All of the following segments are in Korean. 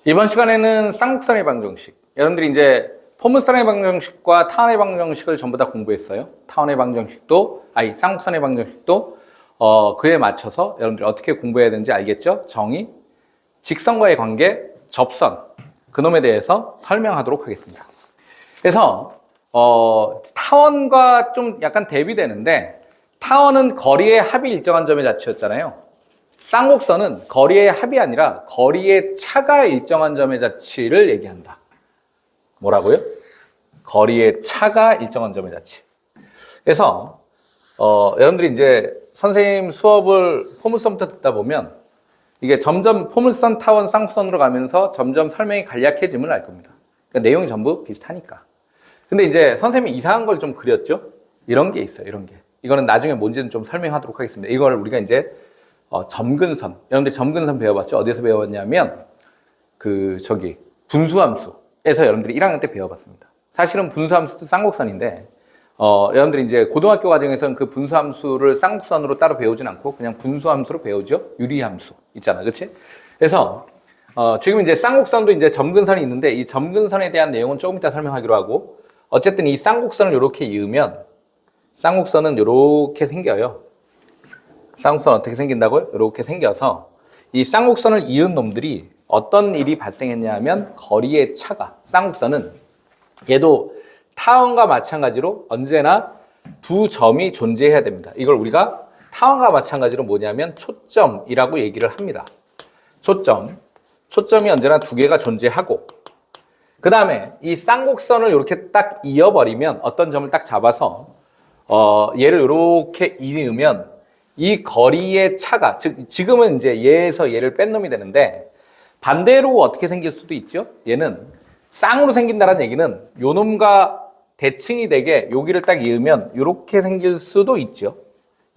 이번 시간에는 쌍곡선의 방정식. 여러분들이 이제 포물선의 방정식과 타원의 방정식을 전부 다 공부했어요. 타원의 방정식도, 쌍곡선의 방정식도 그에 맞춰서 여러분들이 어떻게 공부해야 되는지 알겠죠? 정의, 직선과의 관계, 접선, 그놈에 대해서 설명하도록 하겠습니다. 그래서 타원과 좀 약간 대비되는데, 타원은 거리의 합이 일정한 점의 자체였잖아요. 쌍곡선은 거리의 합이 아니라 거리의 차가 일정한 점의 자치를 얘기한다. 뭐라고요? 거리의 차가 일정한 점의 자치. 그래서 여러분들이 이제 선생님 수업을 포물선부터 듣다 보면 이게 점점 포물선, 타원, 쌍곡선으로 가면서 점점 설명이 간략해짐을 알 겁니다. 그러니까 내용이 전부 비슷하니까. 근데 이제 선생님이 이상한 걸 좀 그렸죠? 이런 게 있어요, 이런 게. 이거는 나중에 뭔지는 좀 설명하도록 하겠습니다. 이걸 우리가 이제 점근선. 여러분들이 점근선 배워봤죠? 어디서 배웠냐면, 분수함수에서 여러분들이 1학년 때 배워봤습니다. 사실은 분수함수도 쌍곡선인데, 여러분들이 이제 고등학교 과정에서는 그 분수함수를 쌍곡선으로 따로 배우진 않고 그냥 분수함수로 배우죠? 유리함수. 있잖아. 그치? 그래서, 지금 이제 쌍곡선도 이제 점근선이 있는데, 이 점근선에 대한 내용은 조금 이따 설명하기로 하고, 어쨌든 이 쌍곡선을 이렇게 이으면, 쌍곡선은 이렇게 생겨요. 쌍곡선 어떻게 생긴다고요? 이렇게 생겨서 이 쌍곡선을 이은 놈들이 어떤 일이 발생했냐 하면 거리의 차가, 쌍곡선은 얘도 타원과 마찬가지로 언제나 두 점이 존재해야 됩니다. 이걸 우리가 타원과 마찬가지로 뭐냐면 초점이라고 얘기를 합니다. 초점이 언제나 두 개가 존재하고, 그 다음에 이 쌍곡선을 이렇게 딱 이어버리면, 어떤 점을 딱 잡아서 얘를 이렇게 이으면 이 거리의 차가, 즉 지금은 이제 얘에서 얘를 뺀 놈이 되는데, 반대로 어떻게 생길 수도 있죠? 얘는 쌍으로 생긴다는 얘기는 요 놈과 대칭이 되게 여기를 딱 이으면 이렇게 생길 수도 있죠.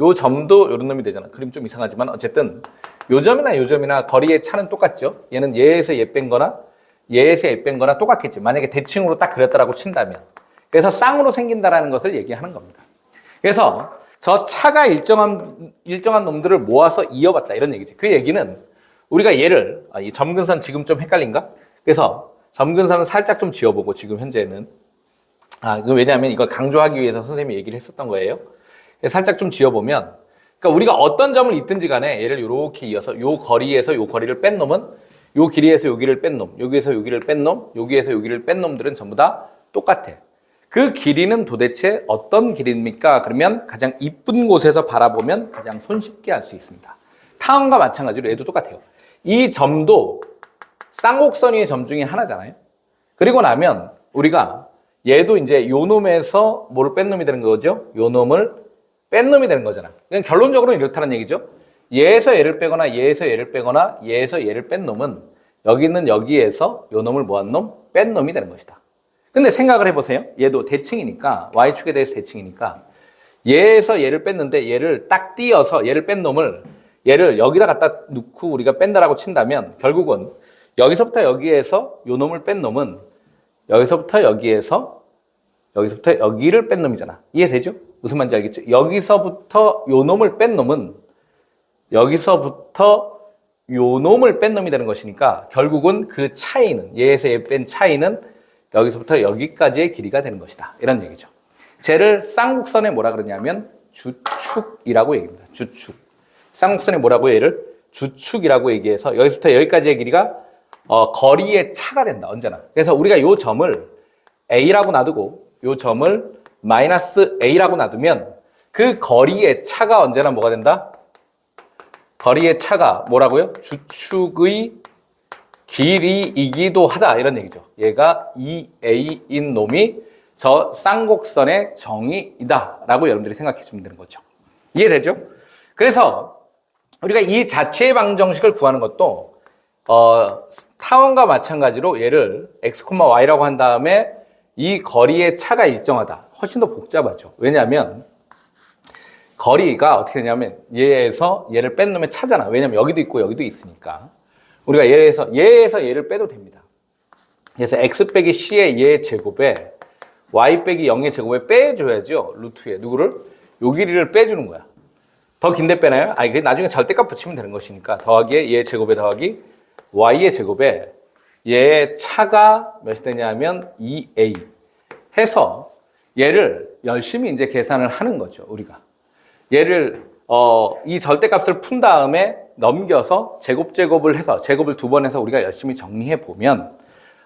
요 점도 이런 놈이 되잖아. 그림 좀 이상하지만 어쨌든 요 점이나 거리의 차는 똑같죠. 얘는 얘에서 얘 뺀 거나 얘에서 얘 뺀 거나 똑같겠지. 만약에 대칭으로 딱 그렸다라고 친다면. 그래서 쌍으로 생긴다라는 것을 얘기하는 겁니다. 그래서 저 차가 일정한 놈들을 모아서 이어봤다, 이런 얘기지. 그 얘기는 우리가 얘를, 이 점근선 지금 좀 헷갈린가? 그래서 점근선은 살짝 좀 지어보고, 지금 현재는. 왜냐하면 이걸 강조하기 위해서 선생님이 얘기를 했었던 거예요. 살짝 좀 지어보면, 그러니까 우리가 어떤 점을 있든지 간에 얘를 이렇게 이어서 요 거리에서 요 거리를 뺀 놈은 요 길이에서 여기를 뺀 놈, 여기에서 여기를 뺀 놈, 여기에서 여기를 뺀 놈들은 전부 다 똑같아. 그 길이는 도대체 어떤 길입니까? 그러면 가장 이쁜 곳에서 바라보면 가장 손쉽게 알 수 있습니다. 타원과 마찬가지로 얘도 똑같아요. 이 점도 쌍곡선 위의 점 중에 하나잖아요. 그리고 나면 우리가 얘도 이제 요 놈에서 뭐를 뺀 놈이 되는 거죠? 요 놈을 뺀 놈이 되는 거잖아. 그냥 결론적으로는 이렇다는 얘기죠. 얘에서 얘를 빼거나 얘에서 얘를 빼거나 얘에서 얘를 뺀 놈은 여기 있는 여기에서 요 놈을 모은 놈, 뺀 놈이 되는 것이다. 근데 생각을 해보세요. 얘도 대칭이니까, Y축에 대해서 대칭이니까, 얘에서 얘를 뺐는데 얘를 딱 띄어서 얘를 뺀 놈을, 얘를 여기다 갖다 놓고 우리가 뺀다라고 친다면, 결국은 여기서부터 여기에서 요 놈을 뺀 놈은 여기서부터 여기에서 여기서부터 여기를 뺀 놈이잖아. 이해되죠? 무슨 말인지 알겠죠? 여기서부터 요 놈을 뺀 놈은 여기서부터 요 놈을 뺀 놈이 되는 것이니까, 결국은 그 차이는, 얘에서 얘 뺀 차이는 여기서부터 여기까지의 길이가 되는 것이다, 이런 얘기죠. 쟤를 쌍곡선에 뭐라 그러냐면 주축이라고 얘기합니다. 주축. 쌍곡선에 뭐라고 얘를 주축이라고 얘기해서 여기서부터 여기까지의 길이가 거리의 차가 된다, 언제나. 그래서 우리가 요 점을 A라고 놔두고 요 점을 마이너스 A라고 놔두면 그 거리의 차가 언제나 뭐가 된다? 거리의 차가 뭐라고요? 주축의 길이이기도 하다, 이런 얘기죠. 얘가 2a인 놈이 저 쌍곡선의 정의이다 라고 여러분들이 생각해 주면 되는 거죠. 이해되죠? 그래서 우리가 이 자체의 방정식을 구하는 것도 타원과 마찬가지로 얘를 x, y라고 한 다음에 이 거리의 차가 일정하다. 훨씬 더 복잡하죠. 왜냐하면 거리가 어떻게 되냐면 얘에서 얘를 뺀 놈의 차잖아. 왜냐하면 여기도 있고 여기도 있으니까. 우리가 얘에서 얘를 빼도 됩니다. 그래서 x 빼기 c의 얘 제곱에 y 빼기 0의 제곱에 빼줘야죠. 루트에 누구를? 요 길이를 빼주는 거야. 더 긴데 빼나요? 그게 나중에 절대값 붙이면 되는 것이니까 더하기에 얘 제곱에 더하기 y의 제곱에 얘의 차가 몇이 되냐면 2a 해서 얘를 열심히 이제 계산을 하는 거죠, 우리가. 얘를 이 절대값을 푼 다음에 넘겨서 제곱을 해서 제곱을 2번 해서 우리가 열심히 정리해 보면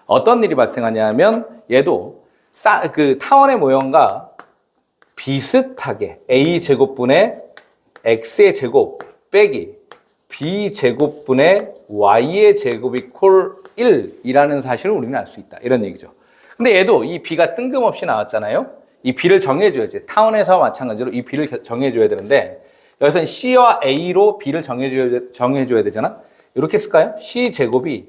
어떤 일이 발생하냐면 얘도 그 타원의 모형과 비슷하게 a제곱분의 x의 제곱 빼기 b제곱분의 y의 제곱이 콜 1이라는 사실을 우리는 알 수 있다. 이런 얘기죠. 근데 얘도 이 b가 뜬금없이 나왔잖아요. 이 b를 정해줘야지. 타원에서 마찬가지로 이 b를 정해줘야 되는데 여기서는 c와 a로 b를 정해줘야 되잖아. 이렇게 쓸까요? c제곱이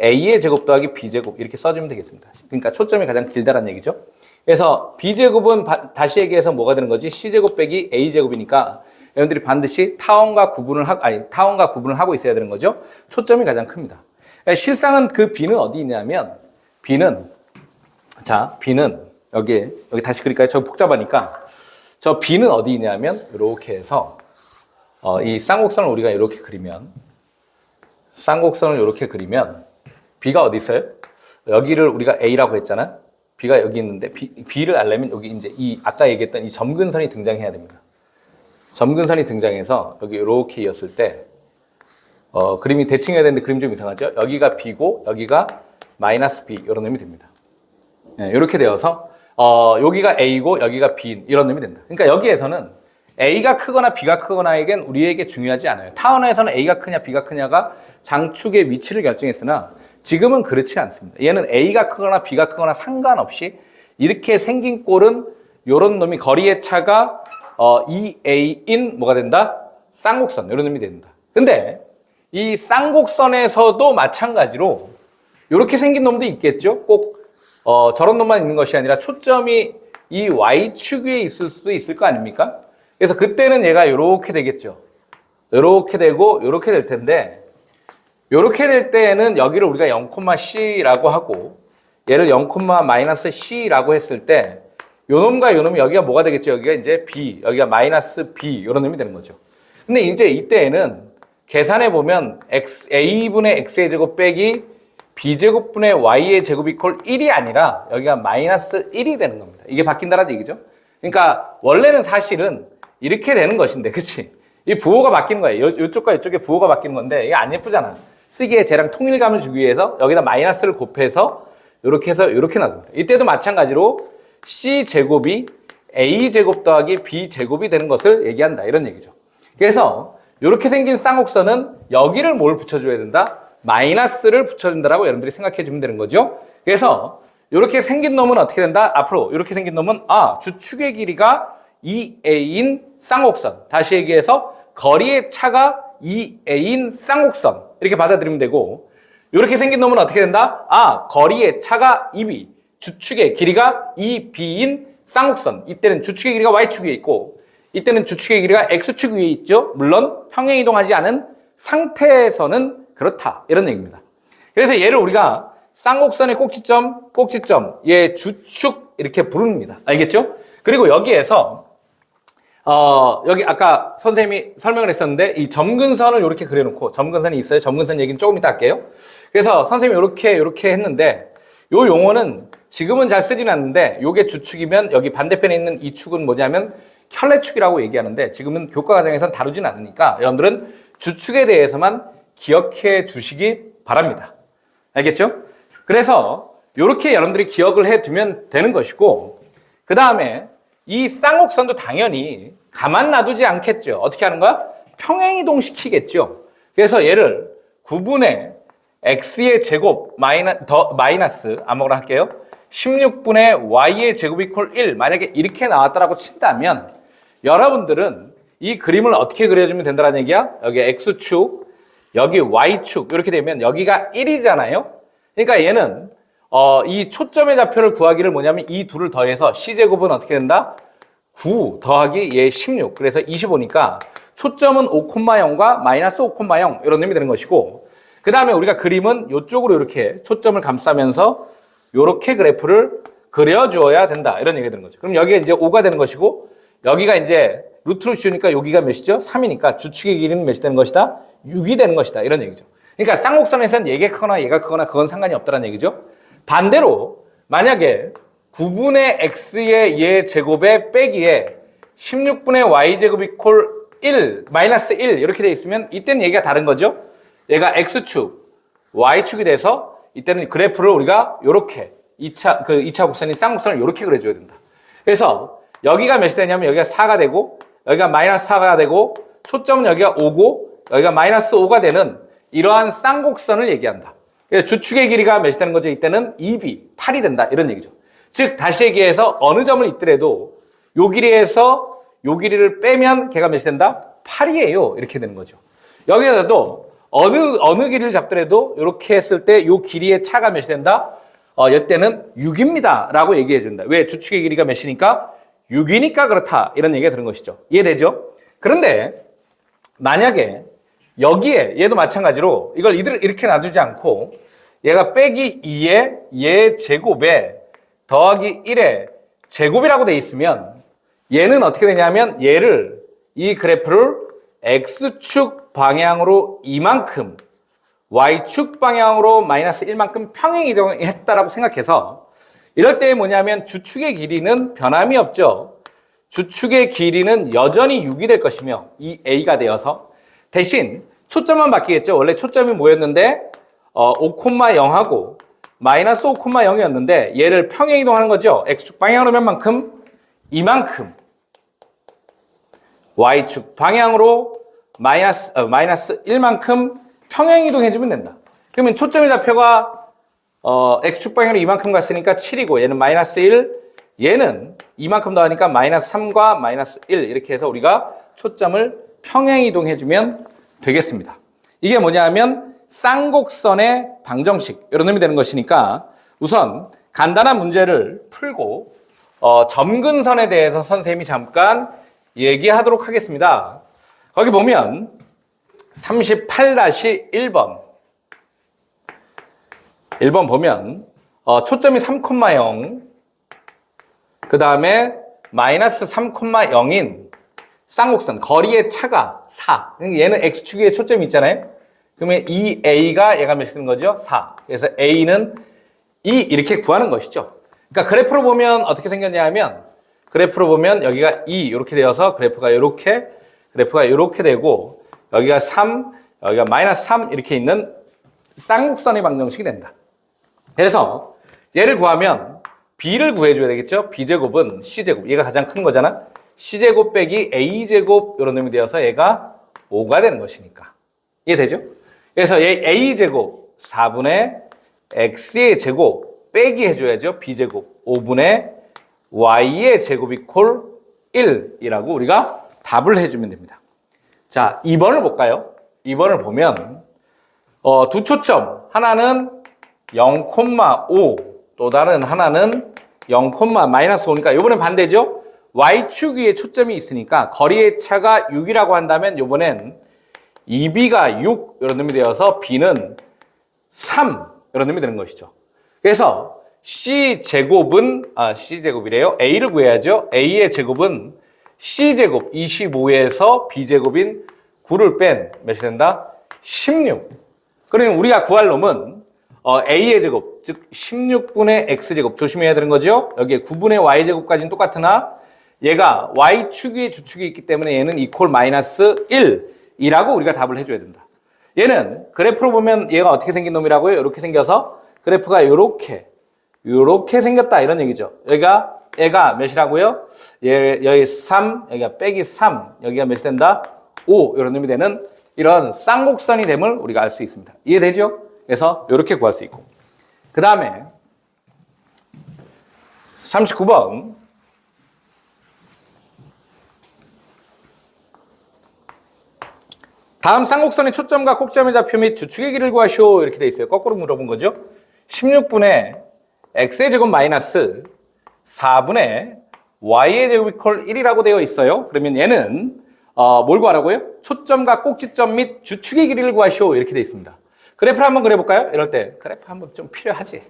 a의 제곱 더하기 b제곱 이렇게 써주면 되겠습니다. 그러니까 초점이 가장 길다란 얘기죠. 그래서 b제곱은 다시 얘기해서 뭐가 되는 거지? c제곱 빼기 a제곱이니까 여러분들이 반드시 타원과 구분을 하고 있어야 되는 거죠. 초점이 가장 큽니다. 실상은 그 b는 어디 있냐면 b는 여기 다시 그릴까요? 저 복잡하니까 저 b는 어디 있냐면 이렇게 해서 이 쌍곡선을 우리가 이렇게 그리면 b가 어디 있어요? 여기를 우리가 a라고 했잖아. b가 여기 있는데 b를 알려면 여기 이제 이 아까 얘기했던 이 점근선이 등장해야 됩니다. 점근선이 등장해서 여기 이렇게 이었을 때 그림이 대칭해야 되는데 그림 좀 이상하죠? 여기가 b고 여기가 마이너스 b 이런 놈이 됩니다. 네, 이렇게 되어서 여기가 a고 여기가 b 이런 놈이 된다. 그러니까 여기에서는 a가 크거나 b가 크거나에겐 우리에게 중요하지 않아요. 타원에서는 a가 크냐 b가 크냐가 장축의 위치를 결정했으나 지금은 그렇지 않습니다. 얘는 a가 크거나 b가 크거나 상관없이 이렇게 생긴 꼴은 이런 놈이 거리의 차가 2a인 뭐가 된다? 쌍곡선 이런 놈이 된다. 근데 이 쌍곡선에서도 마찬가지로 이렇게 생긴 놈도 있겠죠. 꼭 저런 놈만 있는 것이 아니라 초점이 이 y축 위에 있을 수도 있을 거 아닙니까? 그래서 그때는 얘가 이렇게 되겠죠. 이렇게 되고 이렇게 될 텐데 이렇게 될 때에는 여기를 우리가 0,c라고 하고 얘를 0,-c라고 했을 때 요놈과 요놈이 여기가 뭐가 되겠죠? 여기가 이제 b, 여기가 마이너스 b 이런 놈이 되는 거죠. 근데 이제 이때에는 계산해 보면 a분의 x의 제곱 빼기 b제곱분의 y의 제곱 이퀄 1이 아니라 여기가 마이너스 1이 되는 겁니다. 이게 바뀐다는 얘기죠. 그러니까 원래는 사실은 이렇게 되는 것인데, 그치? 이 부호가 바뀌는 거예요. 이쪽과 이쪽에 부호가 바뀌는 건데 이게 안 예쁘잖아. 쓰기에 쟤랑 통일감을 주기 위해서 여기다 마이너스를 곱해서 이렇게 해서 이렇게 나옵니다. 이때도 마찬가지로 c제곱이 a제곱 더하기 b제곱이 되는 것을 얘기한다. 이런 얘기죠. 그래서 이렇게 생긴 쌍곡선은 여기를 뭘 붙여줘야 된다? 마이너스를 붙여준다라고 여러분들이 생각해 주면 되는 거죠. 그래서 이렇게 생긴 놈은 어떻게 된다? 앞으로 이렇게 생긴 놈은 주축의 길이가 2a인 쌍곡선. 다시 얘기해서 거리의 차가 2a인 쌍곡선. 이렇게 받아들이면 되고 이렇게 생긴 놈은 어떻게 된다? 거리의 차가 2b. 주축의 길이가 2b인 쌍곡선. 이때는 주축의 길이가 y축 위에 있고 이때는 주축의 길이가 x축 위에 있죠. 물론 평행 이동하지 않은 상태에서는 그렇다. 이런 얘기입니다. 그래서 얘를 우리가 쌍곡선의 꼭지점, 얘 주축 이렇게 부릅니다. 알겠죠? 그리고 여기에서 여기 아까 선생님이 설명을 했었는데 이 점근선을 이렇게 그려놓고 점근선이 있어요. 점근선 얘기는 조금 이따 할게요. 그래서 선생님이 이렇게 했는데 요 용어는 지금은 잘 쓰진 않는데 요게 주축이면 여기 반대편에 있는 이 축은 뭐냐면 혈례축이라고 얘기하는데 지금은 교과 과정에서는 다루진 않으니까 여러분들은 주축에 대해서만 기억해 주시기 바랍니다. 알겠죠? 그래서 이렇게 여러분들이 기억을 해두면 되는 것이고 그 다음에 이 쌍곡선도 당연히 가만 놔두지 않겠죠. 어떻게 하는 거야? 평행이동 시키겠죠. 그래서 얘를 9분의 x의 제곱 마이너스 아무거나 할게요. 16분의 y의 제곱 이퀄 1 만약에 이렇게 나왔다라고 친다면 여러분들은 이 그림을 어떻게 그려주면 된다는 얘기야? 여기 x축, 여기 y축 이렇게 되면 여기가 1이잖아요. 그러니까 얘는 이 초점의 좌표를 구하기를 뭐냐면 이 둘을 더해서 c제곱은 어떻게 된다? 9 더하기 얘 16. 그래서 25니까 초점은 5,0과 마이너스 5,0 이런 놈이 되는 것이고 그 다음에 우리가 그림은 이쪽으로 이렇게 초점을 감싸면서 이렇게 그래프를 그려주어야 된다. 이런 얘기가 되는 거죠. 그럼 여기가 이제 5가 되는 것이고 여기가 이제 루트로 씌우니까 여기가 몇이죠? 3이니까 주축의 길이는 몇이 되는 것이다? 6이 되는 것이다. 이런 얘기죠. 그러니까 쌍곡선에서는 얘가 크거나 얘가 크거나 그건 상관이 없다는 얘기죠. 반대로 만약에 9분의 x의 얘 제곱에 빼기에 16분의 y제곱 이퀄 1, 마이너스 1 이렇게 돼 있으면 이때는 얘기가 다른 거죠. 얘가 x축, y축이 돼서 이때는 그래프를 우리가 요렇게 2차 곡선인 쌍곡선을 요렇게 그려줘야 된다. 그래서 여기가 몇이 되냐면 여기가 4가 되고 여기가 마이너스 4가 되고 초점은 여기가 5고 여기가 마이너스 5가 되는 이러한 쌍곡선을 얘기한다. 그래서 주축의 길이가 몇이 되는 거죠? 이때는 2b, 8이 된다. 이런 얘기죠. 즉 다시 얘기해서 어느 점을 있더라도 요 길이에서 요 길이를 빼면 걔가 몇이 된다? 8이에요. 이렇게 되는 거죠. 여기서도 어느 길이를 잡더라도 이렇게 했을 때 요 길이의 차가 몇이 된다? 이때는 6입니다. 라고 얘기해 준다. 왜? 주축의 길이가 몇이니까? 6이니까 그렇다. 이런 얘기가 드는 것이죠. 이해되죠? 그런데 만약에 여기에 얘도 마찬가지로 이걸 이렇게 놔두지 않고 얘가 빼기 2에 얘 제곱에 더하기 1의 제곱이라고 돼 있으면 얘는 어떻게 되냐면 얘를 이 그래프를 x축 방향으로 이만큼 y축 방향으로 마이너스 1만큼 평행 이동했다라고 생각해서 이럴 때 뭐냐면 주축의 길이는 변함이 없죠. 주축의 길이는 여전히 6이 될 것이며 이 a가 되어서 대신 초점만 바뀌겠죠. 원래 초점이 뭐였는데 5,0하고 마이너스 5,0이었는데 얘를 평행 이동하는 거죠. x축 방향으로 몇 만큼? 이만큼. y축 방향으로 마이너스 1만큼 평행 이동해주면 된다. 그러면 초점의 좌표가 x축 방향으로 이만큼 갔으니까 7이고 얘는 마이너스 1, 얘는 이만큼 더하니까 마이너스 3과 마이너스 1 이렇게 해서 우리가 초점을 평행 이동해주면 되겠습니다. 이게 뭐냐 하면 쌍곡선의 방정식 이런 의미 되는 것이니까 우선 간단한 문제를 풀고 점근선에 대해서 선생님이 잠깐 얘기하도록 하겠습니다. 거기 보면 38-1번 1번 보면 초점이 3,0 그 다음에 마이너스 3,0인 쌍곡선 거리의 차가 4 얘는 x축에 초점이 있잖아요. 그러면 이 a가 얘가 몇이 되는 거죠? 4. 그래서 a는 2 이렇게 구하는 것이죠. 그러니까 그래프로 보면 어떻게 생겼냐 하면 그래프로 보면 여기가 2 이렇게 되어서 그래프가 이렇게 되고 여기가 3 여기가 마이너스 3 이렇게 있는 쌍곡선의 방정식이 된다. 그래서 얘를 구하면 b를 구해줘야 되겠죠. b제곱은 c제곱 얘가 가장 큰 거잖아. c제곱 빼기 a제곱 이런 놈이 되어서 얘가 5가 되는 것이니까 이해되죠? 그래서 얘 a제곱 4분의 x의 제곱 빼기 해줘야죠. b제곱 5분의 y의 제곱 이퀄 1이라고 우리가 답을 해주면 됩니다. 자, 2번을 볼까요? 2번을 보면 두 초점 하나는 0,5 또 다른 하나는 0,-5니까 이번엔 반대죠. y축 위에 초점이 있으니까 거리의 차가 6이라고 한다면 이번엔 2b가 6 이런 놈이 되어서 b는 3 이런 놈이 되는 것이죠. 그래서 c제곱은 c제곱이래요. a를 구해야죠. a의 제곱은 c제곱 25에서 b제곱인 9를 뺀 몇이 된다? 16. 그러면 우리가 구할 놈은 a의 제곱 즉 16분의 x제곱 조심해야 되는 거죠. 여기에 9분의 y제곱까지는 똑같으나 얘가 y축 위에 주축이 있기 때문에 얘는 이퀄 마이너스 1이라고 우리가 답을 해줘야 된다. 얘는 그래프로 보면 얘가 어떻게 생긴 놈이라고요? 이렇게 생겨서 그래프가 이렇게 생겼다 이런 얘기죠. 얘가 몇이라고요? 여기 3, 여기가 빼기 3, 여기가 몇이 된다? 5 이런 놈이 되는 이런 쌍곡선이 됨을 우리가 알 수 있습니다. 이해되죠? 그래서 이렇게 구할 수 있고 그 다음에 39번 다음 쌍곡선의 초점과 꼭점의 좌표 및 주축의 길이를 구하시오 이렇게 돼 있어요. 거꾸로 물어본 거죠. 16분의 x의 제곱 마이너스 4분의 y의 제곱 이퀄 1이라고 되어 있어요. 그러면 얘는 뭘 구하라고요? 초점과 꼭지점 및 주축의 길이를 구하시오 이렇게 되어 있습니다. 그래프를 한번 그려볼까요? 이럴 때 그래프 한번 좀 필요하지.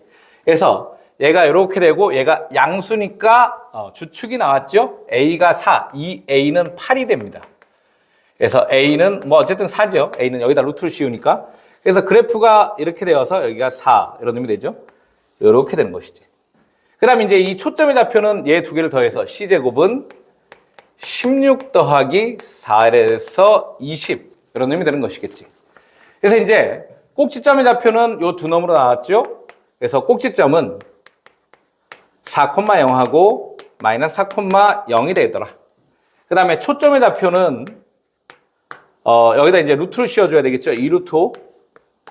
그래서 얘가 이렇게 되고 얘가 양수니까 주축이 나왔죠. a가 4, 이 a는 8이 됩니다. 그래서 a는 뭐 어쨌든 4죠. a는 여기다 루트를 씌우니까. 그래서 그래프가 이렇게 되어서 여기가 4 이런 놈이 되죠. 이렇게 되는 것이지. 그 다음에 이제 이 초점의 좌표는 얘 두 개를 더해서 C제곱은 16 더하기 4에서 20 이런 놈이 되는 것이겠지. 그래서 이제 꼭지점의 좌표는 요 두 놈으로 나왔죠. 그래서 꼭지점은 4,0하고 마이너스 4,0이 되더라. 그 다음에 초점의 좌표는 여기다 이제 루트를 씌워줘야 되겠죠. 2루트 5,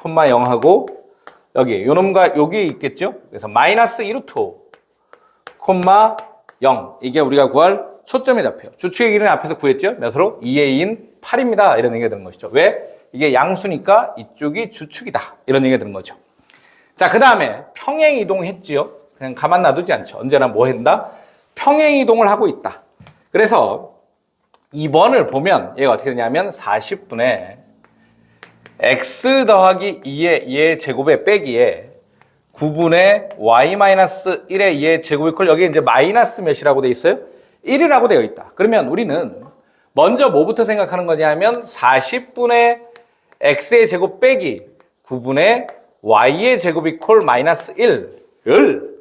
0하고 여기 요 놈과 여기 있겠죠. 그래서 마이너스 2루트 5, 0 이게 우리가 구할 초점의 좌표. 주축의 길이는 앞에서 구했죠. 몇으로? 2의 2인 8입니다. 이런 얘기가 되는 것이죠. 왜? 이게 양수니까 이쪽이 주축이다. 이런 얘기가 되는 거죠. 자, 그 다음에 평행 이동했지요. 그냥 가만 놔두지 않죠. 언제나 뭐 한다? 평행 이동을 하고 있다. 그래서 2번을 보면 얘가 어떻게 되냐면 40분의 x 더하기 2의 2의 제곱에 빼기에 9분의 y-1의 2의 제곱이 콜 여기 이제 마이너스 몇이라고 돼 있어요? 1이라고 되어 있다. 그러면 우리는 먼저 뭐부터 생각하는 거냐면 40분의 x의 제곱 빼기 9분의 y의 제곱이 콜 마이너스 1을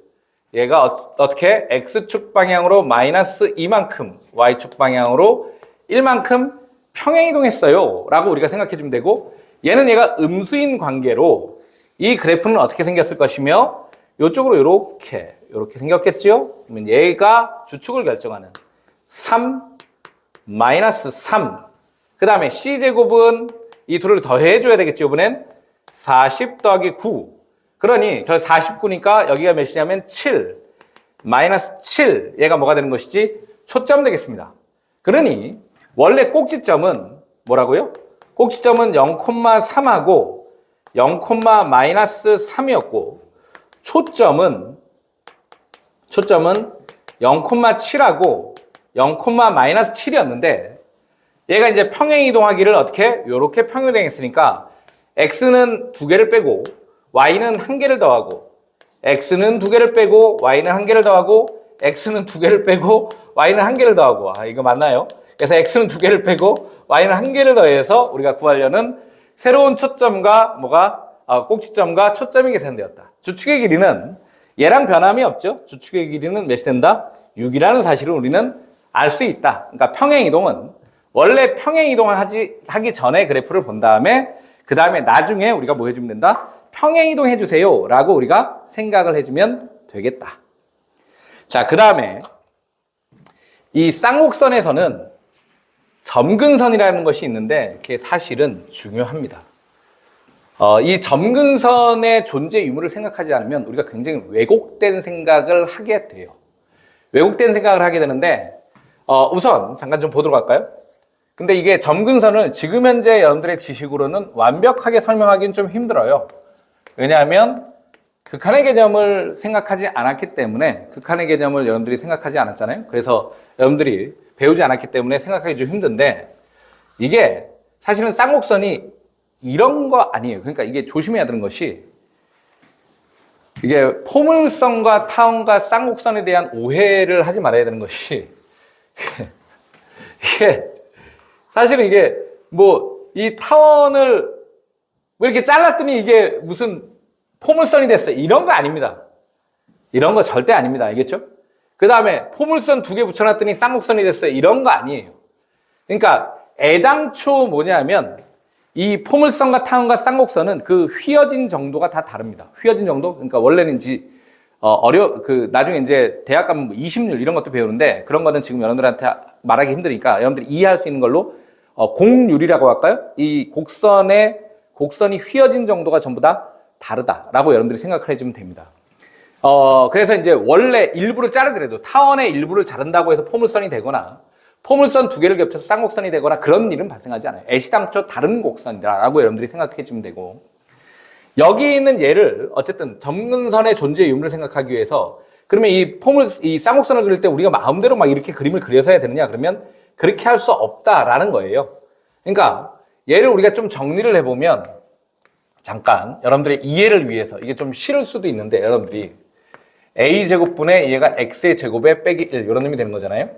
얘가 어떻게 x축 방향으로 마이너스 2만큼 y축 방향으로 1만큼 평행이동했어요 라고 우리가 생각해 주면 되고 얘는 얘가 음수인 관계로 이 그래프는 어떻게 생겼을 것이며 이쪽으로 이렇게 생겼겠지요. 그러면 얘가 주축을 결정하는 3 마이너스 3 그 다음에 c제곱은 이 둘을 더해 줘야 되겠죠. 이번엔 40 더하기 9 그러니 저 49니까 여기가 몇이냐면 7 마이너스 7 얘가 뭐가 되는 것이지? 초점 되겠습니다. 그러니 원래 꼭지점은 뭐라고요? 꼭지점은 0,3하고 0, 마이너스 3이었고 초점은 0,7하고 0, 마이너스 7이었는데 얘가 이제 평행 이동하기를 어떻게? 요렇게 평행 이동했으니까 x는 두 개를 빼고 y는 한 개를 더하고 x는 두 개를 빼고 y는 한 개를 더하고 x는 두 개를 빼고 y는 한 개를 더하고 이거 맞나요? 그래서 x는 두 개를 빼고 y는 한 개를 더해서 우리가 구하려는 새로운 초점과 꼭지점과 초점이 계산되었다. 주축의 길이는 얘랑 변함이 없죠. 주축의 길이는 몇이 된다? 6이라는 사실을 우리는 알 수 있다. 그러니까 평행 이동은 원래 평행 이동을 하기 전에 그래프를 본 다음에 그 다음에 나중에 우리가 뭐 해주면 된다? 평행 이동 해주세요 라고 우리가 생각을 해주면 되겠다. 자, 그 다음에 이 쌍곡선에서는 점근선이라는 것이 있는데 그게 사실은 중요합니다. 이 점근선의 존재 유무를 생각하지 않으면 우리가 굉장히 왜곡된 생각을 하게 돼요. 왜곡된 생각을 하게 되는데 우선 잠깐 좀 보도록 할까요? 근데 이게 점근선을 지금 현재 여러분들의 지식으로는 완벽하게 설명하기는 좀 힘들어요. 왜냐하면 극한의 개념을 생각하지 않았기 때문에 극한의 개념을 여러분들이 생각하지 않았잖아요. 그래서 여러분들이 배우지 않았기 때문에 생각하기 좀 힘든데 이게 사실은 쌍곡선이 이런 거 아니에요. 그러니까 이게 조심해야 되는 것이 이게 포물선과 타원과 쌍곡선에 대한 오해를 하지 말아야 되는 것이 이게 사실은 이게 이 타원을 뭐 이렇게 잘랐더니 이게 무슨 포물선이 됐어요. 이런 거 아닙니다. 이런 거 절대 아닙니다. 알겠죠? 그 다음에 포물선 두 개 붙여놨더니 쌍곡선이 됐어요. 이런 거 아니에요. 그러니까 애당초 뭐냐면 이 포물선과 타원과 쌍곡선은 그 휘어진 정도가 다 다릅니다. 휘어진 정도? 그러니까 원래는 나중에 이제 대학 가면 20률 이런 것도 배우는데 그런 거는 지금 여러분들한테 말하기 힘드니까 여러분들이 이해할 수 있는 걸로 곡률이라고 할까요? 이 곡선이 휘어진 정도가 전부 다 다르다라고 여러분들이 생각을 해주면 됩니다. 그래서 이제 원래 일부를 자르더라도 타원의 일부를 자른다고 해서 포물선이 되거나 포물선 두 개를 겹쳐서 쌍곡선이 되거나 그런 일은 발생하지 않아요. 애시당초 다른 곡선이라고 여러분들이 생각해 주면 되고 여기 있는 얘를 어쨌든 점근선의 존재 유무를 생각하기 위해서 그러면 이 쌍곡선을 그릴 때 우리가 마음대로 막 이렇게 그림을 그려서 해야 되느냐 그러면 그렇게 할 수 없다라는 거예요. 그러니까 얘를 우리가 좀 정리를 해보면 잠깐 여러분들의 이해를 위해서 이게 좀 싫을 수도 있는데 여러분들이 a제곱분의 얘가 x의 제곱에 빼기 1 이런 놈이 되는 거잖아요.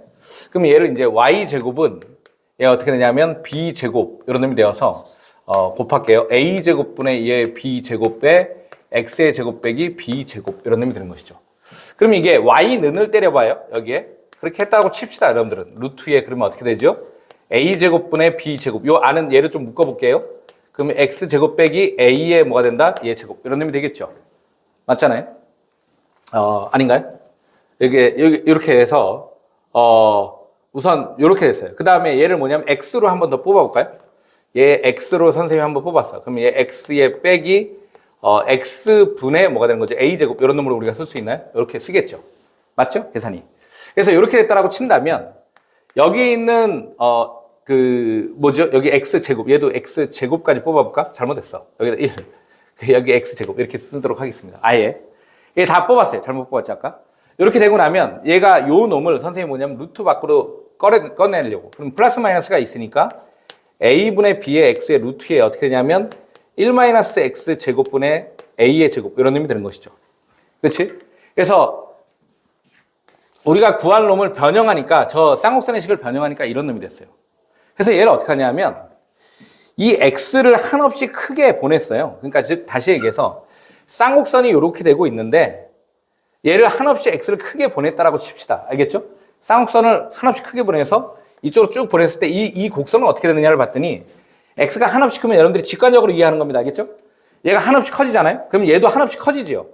그럼 얘를 이제 y제곱은 얘가 어떻게 되냐면 b제곱 이런 놈이 되어서 곱할게요. a제곱분의 2의 b제곱 빼 x의 제곱 빼기 b제곱 이런 놈이 되는 것이죠. 그럼 이게 y는을 때려봐요. 여기에. 그렇게 했다고 칩시다. 여러분들은. 루트에 그러면 어떻게 되죠? a제곱분의 b제곱. 요 아는 얘를 좀 묶어볼게요. 그러면 x제곱 빼기 a의 뭐가 된다? 얘 제곱. 이런 놈이 되겠죠. 맞잖아요? 아닌가요? 여기 이렇게 해서 우선 이렇게 됐어요. 그 다음에 얘를 뭐냐면 x로 한 번 더 뽑아볼까요? 얘 x로 선생님이 한번 뽑았어. 그럼 얘 x의 빼기 x분의 뭐가 되는 거죠? a제곱 이런 놈으로 우리가 쓸 수 있나요? 이렇게 쓰겠죠. 맞죠? 계산이. 그래서 이렇게 됐다라고 친다면 여기 있는 뭐죠? 여기 x제곱 얘도 x제곱까지 뽑아볼까? 잘못했어. 여기다 1 여기 x제곱 이렇게 쓰도록 하겠습니다. 아예 얘 다 뽑았어요. 잘못 뽑았지 아까? 이렇게 되고 나면 얘가 요 놈을 선생님이 뭐냐면 루트 밖으로 꺼내려고. 그럼 플러스 마이너스가 있으니까 a분의 b의 x의 루트에 어떻게 되냐면 1-x 제곱분의 a의 제곱 이런 놈이 되는 것이죠. 그렇지? 그래서 우리가 구할 놈을 변형하니까 저 쌍곡선의 식을 변형하니까 이런 놈이 됐어요. 그래서 얘를 어떻게 하냐면 이 x를 한없이 크게 보냈어요. 그러니까 즉 다시 얘기해서 쌍곡선이 이렇게 되고 있는데 얘를 한없이 x를 크게 보냈다라고 칩시다. 알겠죠? 쌍곡선을 한없이 크게 보내서 이쪽으로 쭉 보냈을 때 이 곡선은 어떻게 되느냐를 봤더니 x가 한없이 크면 여러분들이 직관적으로 이해하는 겁니다. 알겠죠? 얘가 한없이 커지잖아요? 그럼 얘도 한없이 커지죠.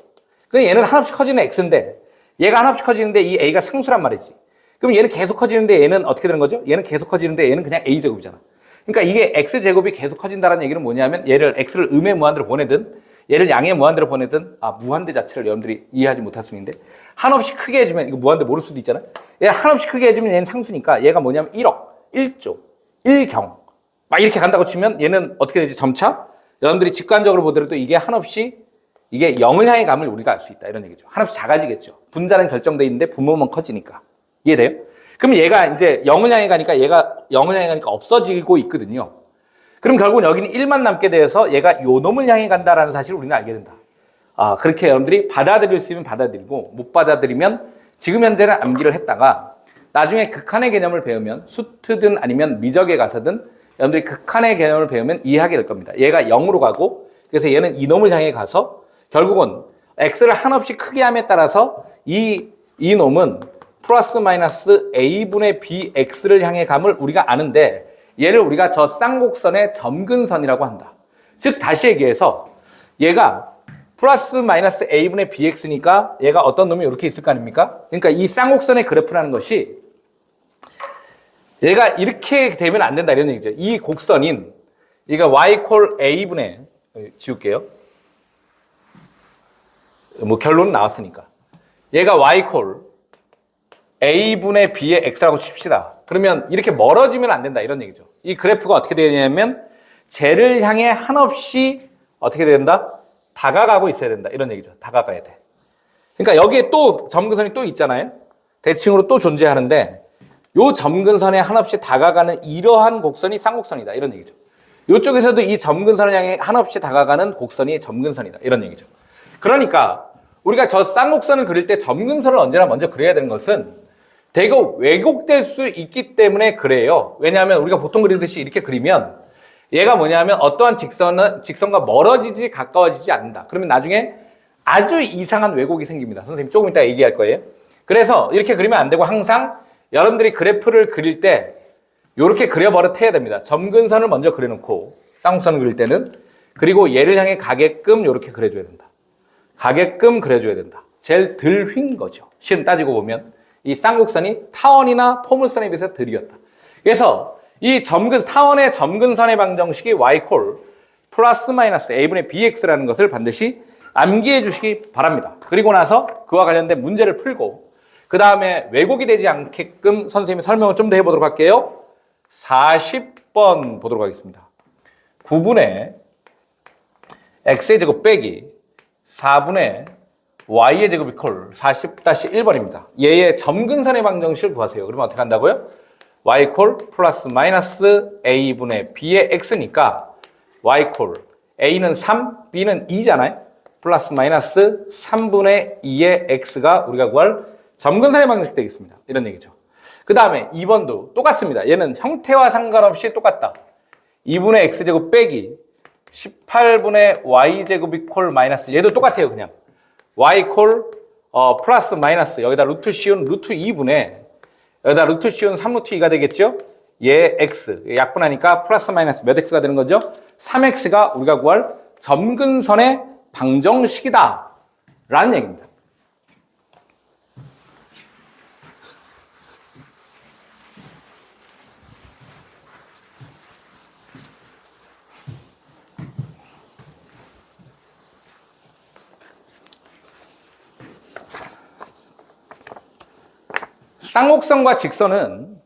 그럼 얘는 한없이 커지는 x인데 얘가 한없이 커지는데 이 a가 상수란 말이지. 그럼 얘는 계속 커지는데 얘는 어떻게 되는 거죠? 얘는 계속 커지는데 얘는 그냥 a제곱이잖아. 그러니까 이게 x제곱이 계속 커진다는 얘기는 뭐냐면 얘를 x를 음의 무한대로 보내든 얘를 양의 무한대로 보내든 무한대 자체를 여러분들이 이해하지 못할 수 있는데 한없이 크게 해주면 이거 무한대 모를 수도 있잖아요. 얘 한없이 크게 해주면 얘는 상수니까 얘가 뭐냐면 1억, 1조, 1경 막 이렇게 간다고 치면 얘는 어떻게 되지? 점차 여러분들이 직관적으로 보더라도 이게 한없이 이게 0을 향해 감을 우리가 알 수 있다 이런 얘기죠. 한없이 작아지겠죠. 분자는 결정돼 있는데 분모만 커지니까. 이해돼요? 그럼 얘가 이제 0을 향해 가니까 얘가 0을 향해 가니까 없어지고 있거든요. 그럼 결국은 여기는 1만 남게 돼서 얘가 요 놈을 향해 간다라는 사실을 우리는 알게 된다. 그렇게 여러분들이 받아들일 수 있으면 받아들이고 못 받아들이면 지금 현재는 암기를 했다가 나중에 극한의 개념을 배우면 수트든 아니면 미적에 가서든 여러분들이 극한의 개념을 배우면 이해하게 될 겁니다. 얘가 0으로 가고 그래서 얘는 이 놈을 향해 가서 결국은 x를 한없이 크게 함에 따라서 이 놈은 플러스 마이너스 a분의 bx를 향해 감을 우리가 아는데 얘를 우리가 저 쌍곡선의 점근선이라고 한다. 즉 다시 얘기해서 얘가 플러스 마이너스 a분의 bx니까 얘가 어떤 놈이 이렇게 있을 거 아닙니까? 그러니까 이 쌍곡선의 그래프라는 것이 얘가 이렇게 되면 안 된다 이런 얘기죠. 이 곡선인 얘가 y 콜 a분의 지울게요. 뭐 결론은 나왔으니까 얘가 y 콜 a분의 b의 x라고 칩시다. 그러면 이렇게 멀어지면 안 된다 이런 얘기죠. 이 그래프가 어떻게 되냐면 쟤를 향해 한없이 어떻게 된다? 다가가고 있어야 된다 이런 얘기죠. 다가가야 돼. 그러니까 여기에 또 점근선이 또 있잖아요. 대칭으로 또 존재하는데 요 점근선에 한없이 다가가는 이러한 곡선이 쌍곡선이다 이런 얘기죠. 이쪽에서도 이 점근선을 향해 한없이 다가가는 곡선이 점근선이다 이런 얘기죠. 그러니까 우리가 저 쌍곡선을 그릴 때 점근선을 언제나 먼저 그려야 되는 것은 대거 왜곡될 수 있기 때문에 그래요. 왜냐하면 우리가 보통 그리듯이 이렇게 그리면 얘가 뭐냐면 어떠한 직선과 멀어지지 가까워지지 않는다. 그러면 나중에 아주 이상한 왜곡이 생깁니다. 선생님 조금 이따 얘기할 거예요. 그래서 이렇게 그리면 안 되고 항상 여러분들이 그래프를 그릴 때 이렇게 그려버릇해야 됩니다. 점근선을 먼저 그려놓고 쌍곡선을 그릴 때는 그리고 얘를 향해 가게끔 이렇게 그려줘야 된다. 가게끔 그려줘야 된다. 제일 덜 휜 거죠. 실은 따지고 보면 이 쌍곡선이 타원이나 포물선에 비해서 덜 휘었다. 그래서 이 타원의 점근선의 방정식이 y 콜 플러스 마이너스 a분의 bx라는 것을 반드시 암기해 주시기 바랍니다. 그리고 나서 그와 관련된 문제를 풀고 그 다음에 왜곡이 되지 않게끔 선생님이 설명을 좀 더 해보도록 할게요. 40번 보도록 하겠습니다. 9분의 x의 제곱 빼기 4분의 y의 제곱이 콜 40-1번입니다. 얘의 점근선의 방정식을 구하세요. 그러면 어떻게 한다고요? y 콜 플러스 마이너스 a분의 b의 x니까 y 콜 a는 3, b는 2잖아요. 플러스 마이너스 3분의 2의 x가 우리가 구할 점근선의 방정식 되겠습니다. 이런 얘기죠. 그 다음에 2번도 똑같습니다. 얘는 형태와 상관없이 똑같다. 2분의 x제곱 빼기 18분의 y제곱이 콜 마이너스 얘도 똑같아요. 그냥 y 콜 플러스 마이너스 여기다 루트 씌운 루트 2분의 여기다 루트 씌운 3루트 2가 되겠죠. 얘 x 약분하니까 플러스 마이너스 몇 x가 되는 거죠? 3x가 우리가 구할 점근선의 방정식이다 라는 얘기입니다. 쌍곡선과 직선은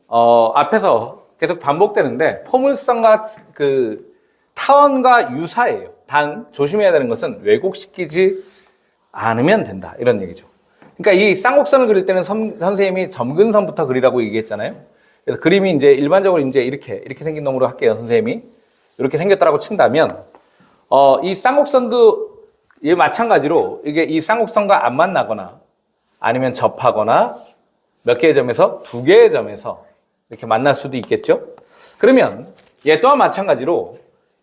앞에서 계속 반복되는데 포물선과 그 타원과 유사해요. 단 조심해야 되는 것은 왜곡시키지 않으면 된다 이런 얘기죠. 그러니까 이 쌍곡선을 그릴 때는 선생님이 점근선부터 그리라고 얘기했잖아요. 그래서 그림이 이제 일반적으로 이제 이렇게 생긴 놈으로 할게요. 선생님이 이렇게 생겼다라고 친다면 이 쌍곡선도 마찬가지로 이게 이 쌍곡선과 안 만나거나 아니면 접하거나 몇 개의 점에서 두 개의 점에서 이렇게 만날 수도 있겠죠. 그러면 얘 또한 마찬가지로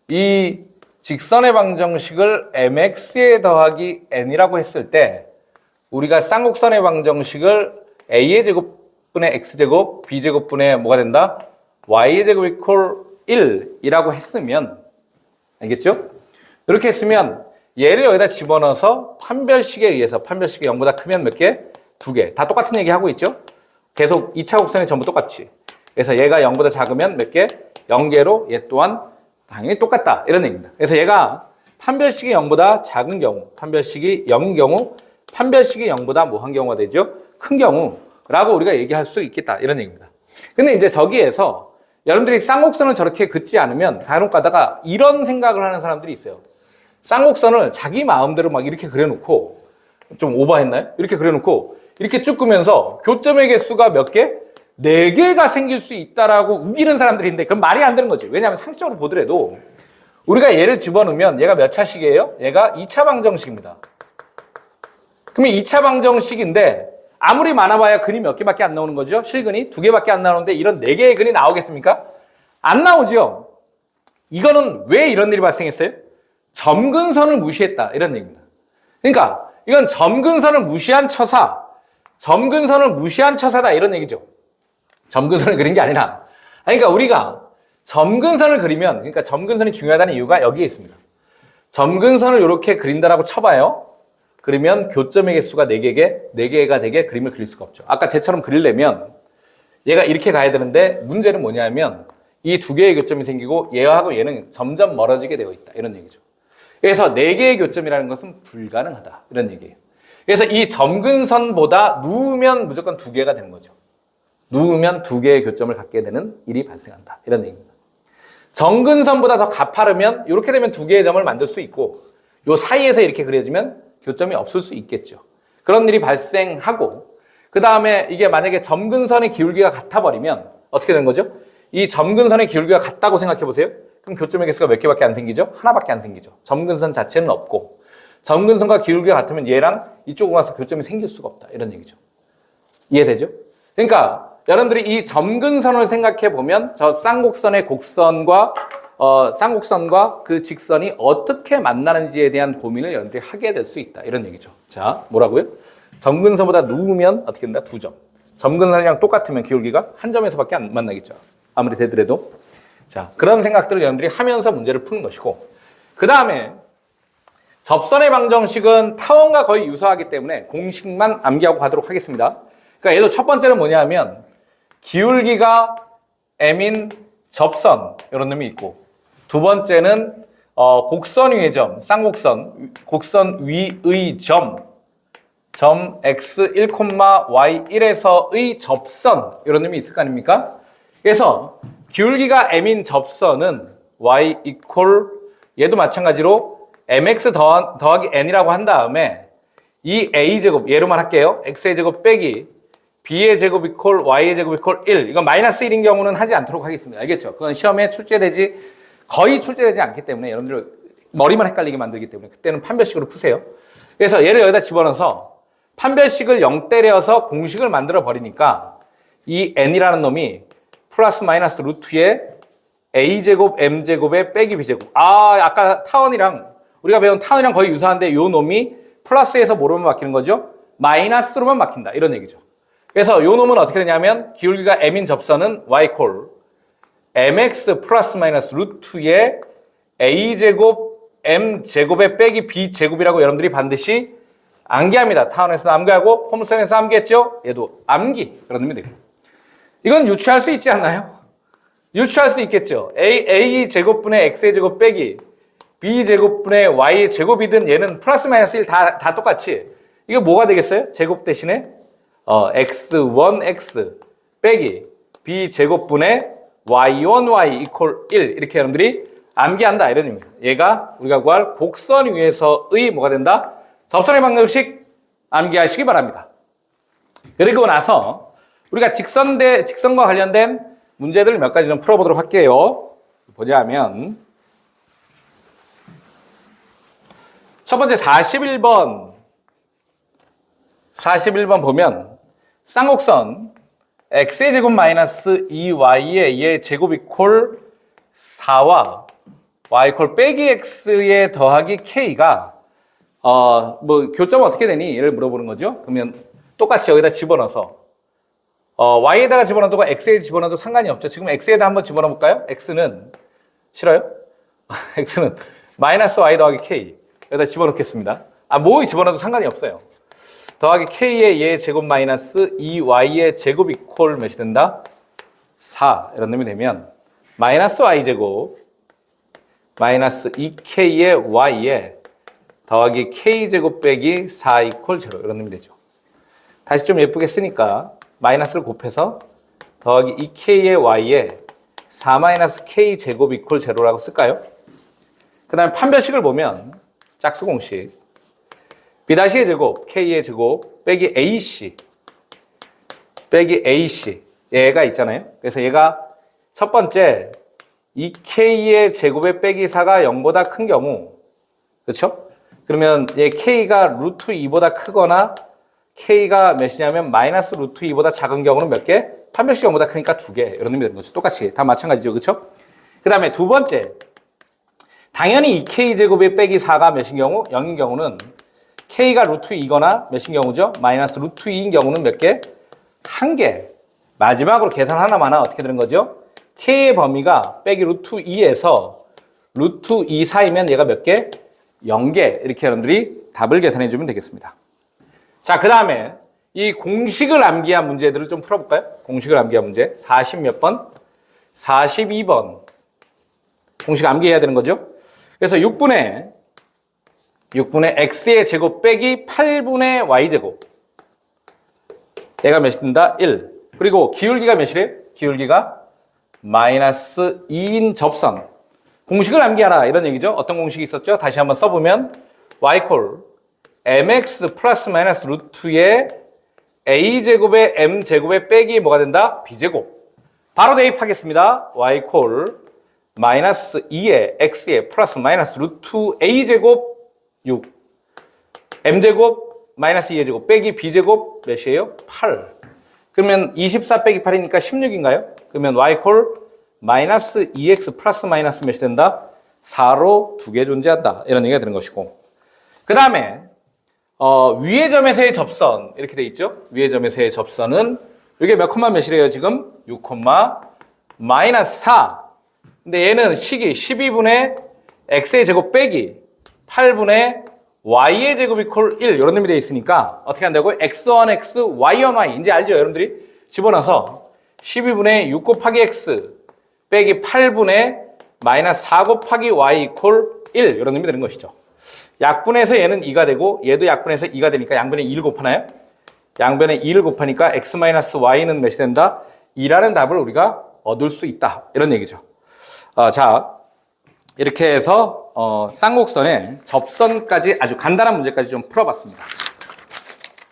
이 직선의 방정식을 mx에 더하기 n이라고 했을 때 우리가 쌍곡선의 방정식을 a의 제곱분의 x제곱 b제곱분의 뭐가 된다? y의 제곱 이퀄 1이라고 했으면 알겠죠? 이렇게 했으면 얘를 여기다 집어넣어서 판별식에 의해서 판별식이 0보다 크면 몇 개? 2개. 다 똑같은 얘기 하고 있죠? 계속 2차 곡선이 전부 똑같이. 그래서 얘가 0보다 작으면 몇 개? 0개로 얘 또한 당연히 똑같다. 이런 얘기입니다. 그래서 얘가 판별식이 0보다 작은 경우, 판별식이 0인 경우, 판별식이 0보다 뭐 한 경우가 되죠? 큰 경우라고 우리가 얘기할 수 있겠다. 이런 얘기입니다. 근데 이제 저기에서 여러분들이 쌍곡선을 저렇게 긋지 않으면 간혹 가다가 이런 생각을 하는 사람들이 있어요. 쌍곡선을 자기 마음대로 막 이렇게 그려놓고 좀 오버했나요? 이렇게 그려놓고 이렇게 쭉 끄면서 교점의 개수가 몇 개? 4개가 생길 수 있다라고 우기는 사람들이 있는데 그건 말이 안 되는 거지. 왜냐하면 상식적으로 보더라도 우리가 얘를 집어넣으면 얘가 몇 차식이에요? 얘가 2차 방정식입니다. 그러면 2차 방정식인데 아무리 많아봐야 근이 몇 개밖에 안 나오는 거죠? 실근이 2개밖에 안 나오는데 이런 4개의 근이 나오겠습니까? 안 나오죠. 이거는 왜 이런 일이 발생했어요? 점근선을 무시했다 이런 얘기입니다. 그러니까 이건 점근선을 무시한 처사, 점근선을 무시한 처사다 이런 얘기죠. 점근선을 그린 게 아니라 그러니까 우리가 점근선을 그리면 그러니까 점근선이 중요하다는 이유가 여기에 있습니다. 점근선을 이렇게 그린다라고 쳐봐요. 그러면 교점의 개수가 4개가 되게 그림을 그릴 수가 없죠. 아까 쟤처럼 그리려면 얘가 이렇게 가야 되는데 문제는 뭐냐면 이 2개의 교점이 생기고 얘하고 얘는 점점 멀어지게 되어 있다 이런 얘기죠. 그래서 4개의 교점이라는 것은 불가능하다 이런 얘기예요. 그래서 이 점근선보다 누우면 무조건 2개가 되는 거죠. 누우면 2개의 교점을 갖게 되는 일이 발생한다 이런 얘기입니다. 점근선보다 더 가파르면 이렇게 되면 2개의 점을 만들 수 있고 요 사이에서 이렇게 그려지면 교점이 없을 수 있겠죠. 그런 일이 발생하고 그 다음에 이게 만약에 점근선의 기울기가 같아버리면 어떻게 되는 거죠? 이 점근선의 기울기가 같다고 생각해 보세요. 그럼 교점의 개수가 몇 개밖에 안 생기죠? 하나밖에 안 생기죠. 점근선 자체는 없고 점근선과 기울기가 같으면 얘랑 이쪽으로 와서 교점이 생길 수가 없다 이런 얘기죠. 이해되죠? 그러니까 여러분들이 이 점근선을 생각해 보면 저 쌍곡선의 곡선과 쌍곡선과 그 직선이 어떻게 만나는지에 대한 고민을 여러분들이 하게 될 수 있다 이런 얘기죠. 자, 뭐라고요? 점근선보다 누우면 어떻게 된다? 2점. 점근선이랑 똑같으면 기울기가 한 점에서밖에 안 만나겠죠. 아무리 되더라도. 자, 그런 생각들을 여러분들이 하면서 문제를 푸는 것이고 그 다음에 접선의 방정식은 타원과 거의 유사하기 때문에 공식만 암기하고 가도록 하겠습니다. 그러니까 얘도 첫 번째는 뭐냐면 기울기가 m인 접선 이런 놈이 있고 두 번째는 곡선 위의 점, 쌍곡선, 곡선 위의 점 x1, y1에서의 접선 이런 놈이 있을 거 아닙니까? 그래서 기울기가 m인 접선은 y 이퀄 얘도 마찬가지로 mx 더하기 n이라고 한 다음에 이 a제곱 얘로만 할게요. x의 제곱 빼기 b의 제곱 이퀄 y의 제곱 이퀄 1 이건 마이너스 1인 경우는 하지 않도록 하겠습니다. 알겠죠? 그건 시험에 거의 출제되지 않기 때문에 여러분들 머리만 헷갈리게 만들기 때문에 그때는 판별식으로 푸세요. 그래서 얘를 여기다 집어넣어서 판별식을 0 때려서 공식을 만들어 버리니까 이 n이라는 놈이 플러스 마이너스 루트에 a제곱 m제곱에 빼기 b제곱. 아까 타원이랑 우리가 배운 타원이랑 거의 유사한데 요 놈이 플러스에서 뭐로만 바뀌는 거죠? 마이너스로만 바뀐다. 이런 얘기죠. 그래서 요 놈은 어떻게 되냐면 기울기가 m인 접선은 y콜 mx 플러스 마이너스 루트의 a제곱 m제곱에 빼기 b제곱이라고 여러분들이 반드시 암기합니다. 타원에서 암기하고 포물선에서 암기했죠? 얘도 암기. 그런 의미 되고. 이건 유추할 수 있지 않나요? 유추할 수 있겠죠. a제곱분의 x제곱 빼기 b제곱분의 y제곱이든 얘는 플러스 마이너스 1 다 똑같이 이게 뭐가 되겠어요? 제곱 대신에 x1x 빼기 b제곱분의 y1y 이퀄 1 이렇게 여러분들이 암기한다 이런 의미입니다. 얘가 우리가 구할 곡선 위에서의 뭐가 된다? 접선의 방정식 암기하시기 바랍니다. 그리고 나서 우리가 직선과 관련된 문제들 몇 가지 좀 풀어보도록 할게요. 보자면 첫 번째 41번 보면 쌍곡선 x의 제곱 마이너스 2y의 얘 제곱 이퀄 4와 y 이퀄 빼기 x의 더하기 k가 뭐 교점은 어떻게 되니? 얘를 물어보는 거죠. 그러면 똑같이 여기다 집어넣어서 y에다가 집어넣어도 x에 집어넣어도 상관이 없죠. 지금 x에다 한번 집어넣어 볼까요? x는 싫어요? x는 마이너스 y 더하기 k 여기다 집어넣겠습니다. 뭐 집어넣어도 상관이 없어요. 더하기 k의 얘 제곱 마이너스 2y의 제곱 이퀄 몇이 된다? 4 이런 놈이 되면 마이너스 y제곱 마이너스 2k의 y에 더하기 k제곱 빼기 4 이퀄 0 이런 놈이 되죠. 다시 좀 예쁘게 쓰니까 마이너스를 곱해서 더하기 2k의 y에 4 마이너스 k제곱 이퀄 0라고 쓸까요? 그 다음에 판별식을 보면 짝수공식 b'의 제곱 k의 제곱 빼기 ac 얘가 있잖아요. 그래서 얘가 첫 번째 2k의 제곱에 빼기 4가 0보다 큰 경우 그렇죠? 그러면 얘 k가 루트 2보다 크거나 k가 몇이냐면 마이너스 루트 2보다 작은 경우는 몇 개? 판별식 0보다 크니까 2개 이런 의미 되는 거죠. 똑같이 다 마찬가지죠. 그렇죠? 그 다음에 두 번째 당연히 2k 제곱에 빼기 4가 몇인 경우? 0인 경우는 k가 루트 2거나 몇인 경우죠? 마이너스 루트 2인 경우는 몇 개? 1개. 마지막으로 계산 하나만 어떻게 되는 거죠? k의 범위가 빼기 루트 2에서 루트 2 사이면 얘가 몇 개? 0개. 이렇게 여러분들이 답을 계산해 주면 되겠습니다. 자, 그 다음에 이 공식을 암기한 문제들을 좀 풀어볼까요? 공식을 암기한 문제. 40 몇 번? 42번. 공식 암기해야 되는 거죠? 그래서 6분의 x의 제곱 빼기 8분의 y제곱. 얘가 몇이 된다? 1. 그리고 기울기가 몇이래? 기울기가 마이너스 2인 접선. 공식을 암기하라 이런 얘기죠. 어떤 공식이 있었죠? 다시 한번 써보면 y콜 mx 플러스 마이너스 루트의 a제곱에 m제곱에 빼기 뭐가 된다? b제곱. 바로 대입하겠습니다. y콜 마이너스 2의 x의 플러스 마이너스 루트 a제곱 6 m제곱 마이너스 2의 제곱 빼기 b제곱 몇이에요? 8. 그러면 24 빼기 8이니까 16인가요? 그러면 y콜 마이너스 2x 플러스 마이너스 몇이 된다? 4로 2개 존재한다. 이런 얘기가 되는 것이고. 그 다음에 위의 점에서의 접선 이렇게 돼 있죠. 위의 점에서의 접선은 이게 몇 콤마 몇이래요 지금? 6 콤마 마이너스 4. 근데 얘는 식이 12분의 x의 제곱 빼기 8분의 y의 제곱 이퀄 1 이런 놈이 되어 있으니까 어떻게 한다고요? x1x, y1y 이제 알죠 여러분들이? 집어넣어서 12분의 6 곱하기 x 빼기 8분의 마이너스 4 곱하기 y 이퀄 1 이런 놈이 되는 것이죠. 약분해서 얘는 2가 되고 얘도 약분해서 2가 되니까 양변에 2를 곱하나요? 양변에 2를 곱하니까 x-y는 몇이 된다? 2라는 답을 우리가 얻을 수 있다. 이런 얘기죠. 자, 이렇게 해서 쌍곡선의 접선까지 아주 간단한 문제까지 좀 풀어봤습니다.